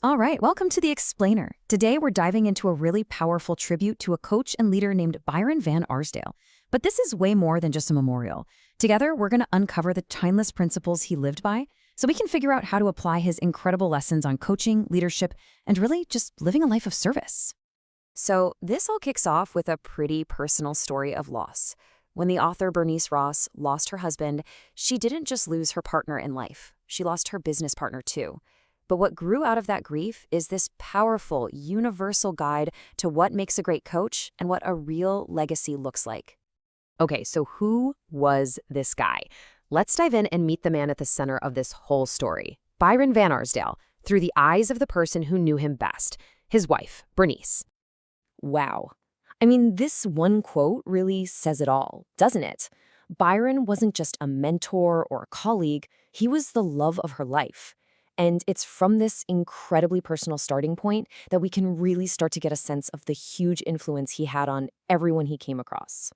All right, welcome to The Explainer. Today we're diving into a really powerful tribute to a coach and leader named Byron Van Arsdale. But this is way more than just a memorial. Together, we're going to uncover the timeless principles he lived by so we can figure out how to apply his incredible lessons on coaching, leadership, and really just living a life of service. So this all kicks off with a pretty personal story of loss. When the author Bernice Ross lost her husband, she didn't just lose her partner in life. She lost her business partner too. But what grew out of that grief is this powerful, universal guide to what makes a great coach and what a real legacy looks like. Okay, so who was this guy? Let's dive in and meet the man at the center of this whole story, Byron Van Arsdale, through the eyes of the person who knew him best, his wife, Bernice. Wow. I mean, this one quote really says it all, doesn't it? Byron wasn't just a mentor or a colleague, he was the love of her life. And it's from this incredibly personal starting point that we can really start to get a sense of the huge influence he had on everyone he came across.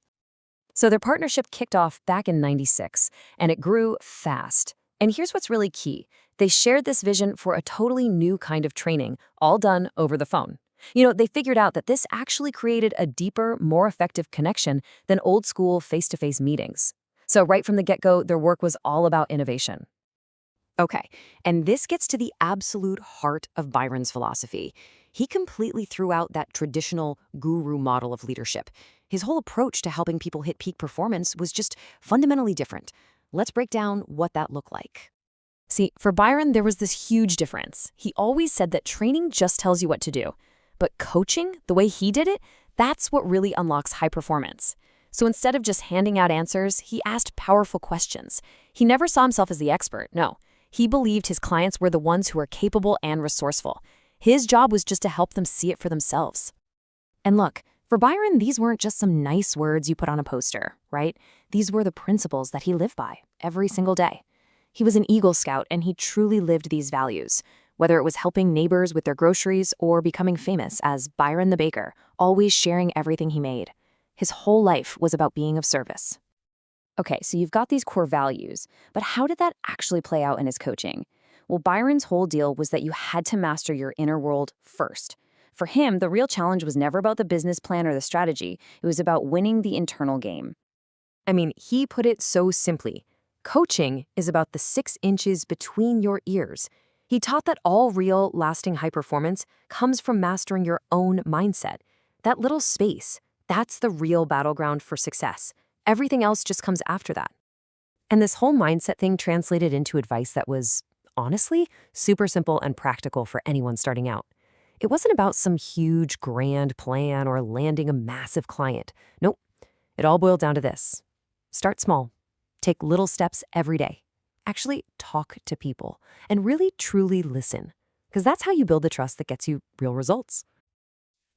So their partnership kicked off back in '96, and it grew fast. And here's what's really key. They shared this vision for a totally new kind of training, all done over the phone. They figured out that this actually created a deeper, more effective connection than old-school face-to-face meetings. So right from the get-go, their work was all about innovation. Okay, and this gets to the absolute heart of Byron's philosophy. He completely threw out that traditional guru model of leadership. His whole approach to helping people hit peak performance was just fundamentally different. Let's break down what that looked like. See, for Byron, there was this huge difference. He always said that training just tells you what to do. But coaching, the way he did it, that's what really unlocks high performance. So instead of just handing out answers, he asked powerful questions. He never saw himself as the expert, no. He believed his clients were the ones who were capable and resourceful. His job was just to help them see it for themselves. And look, for Byron, these weren't just some nice words you put on a poster, right? These were the principles that he lived by every single day. He was an Eagle Scout, and he truly lived these values. Whether it was helping neighbors with their groceries or becoming famous as Byron the Baker, always sharing everything he made. His whole life was about being of service. Okay, so you've got these core values, but how did that actually play out in his coaching? Well, Byron's whole deal was that you had to master your inner world first. For him, the real challenge was never about the business plan or the strategy. It was about winning the internal game. I mean, he put it so simply. Coaching is about the 6 inches between your ears. He taught that all real, lasting high performance comes from mastering your own mindset. That little space, that's the real battleground for success. Everything else just comes after that. And this whole mindset thing translated into advice that was, honestly, super simple and practical for anyone starting out. It wasn't about some huge, grand plan or landing a massive client. Nope. It all boiled down to this. Start small. Take little steps every day. Actually, talk to people and really, truly listen. Because that's how you build the trust that gets you real results.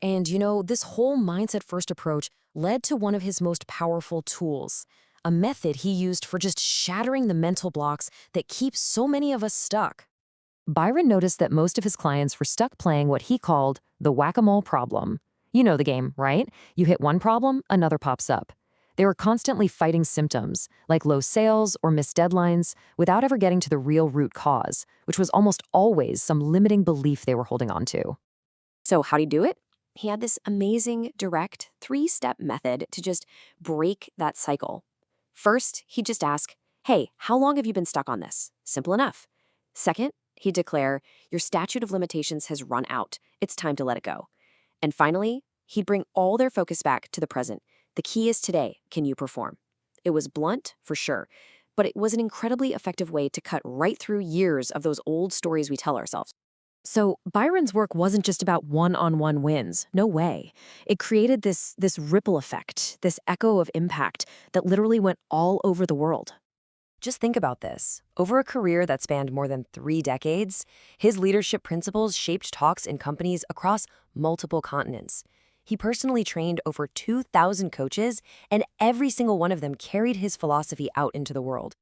And this whole mindset-first approach led to one of his most powerful tools, a method he used for just shattering the mental blocks that keep so many of us stuck. Byron noticed that most of his clients were stuck playing what he called the whack-a-mole problem. You know the game, right? You hit one problem, another pops up. They were constantly fighting symptoms, like low sales or missed deadlines, without ever getting to the real root cause, which was almost always some limiting belief they were holding on to. So how'd he do it? He had this amazing, direct, 3-step method to just break that cycle. First, he'd just ask, hey, how long have you been stuck on this? Simple enough. Second, he'd declare, your statute of limitations has run out. It's time to let it go. And finally, he'd bring all their focus back to the present. The key is today, can you perform? It was blunt, for sure, but it was an incredibly effective way to cut right through years of those old stories we tell ourselves. So Byron's work wasn't just about one-on-one wins. No way. It created this ripple effect, this echo of impact that literally went all over the world. Just think about this. Over a career that spanned more than 3 decades, his leadership principles shaped talks in companies across multiple continents. He personally trained over 2,000 coaches, and every single one of them carried his philosophy out into the world.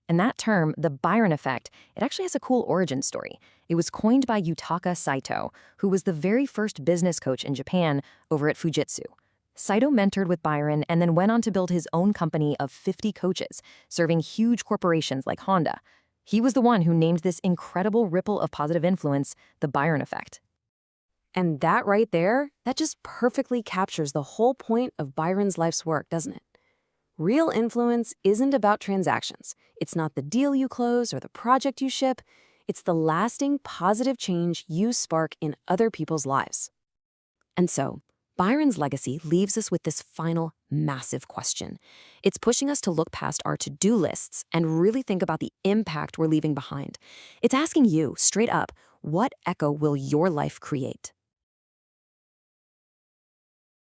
And that term, the Byron effect, it actually has a cool origin story. It was coined by Yutaka Saito, who was the very first business coach in Japan over at Fujitsu. Saito mentored with Byron and then went on to build his own company of 50 coaches, serving huge corporations like Honda. He was the one who named this incredible ripple of positive influence the Byron effect. And that right there, that just perfectly captures the whole point of Byron's life's work, doesn't it? Real influence isn't about transactions. It's not the deal you close or the project you ship. It's the lasting positive change you spark in other people's lives. And so, Byron's legacy leaves us with this final massive question. It's pushing us to look past our to-do lists and really think about the impact we're leaving behind. It's asking you, straight up, what echo will your life create?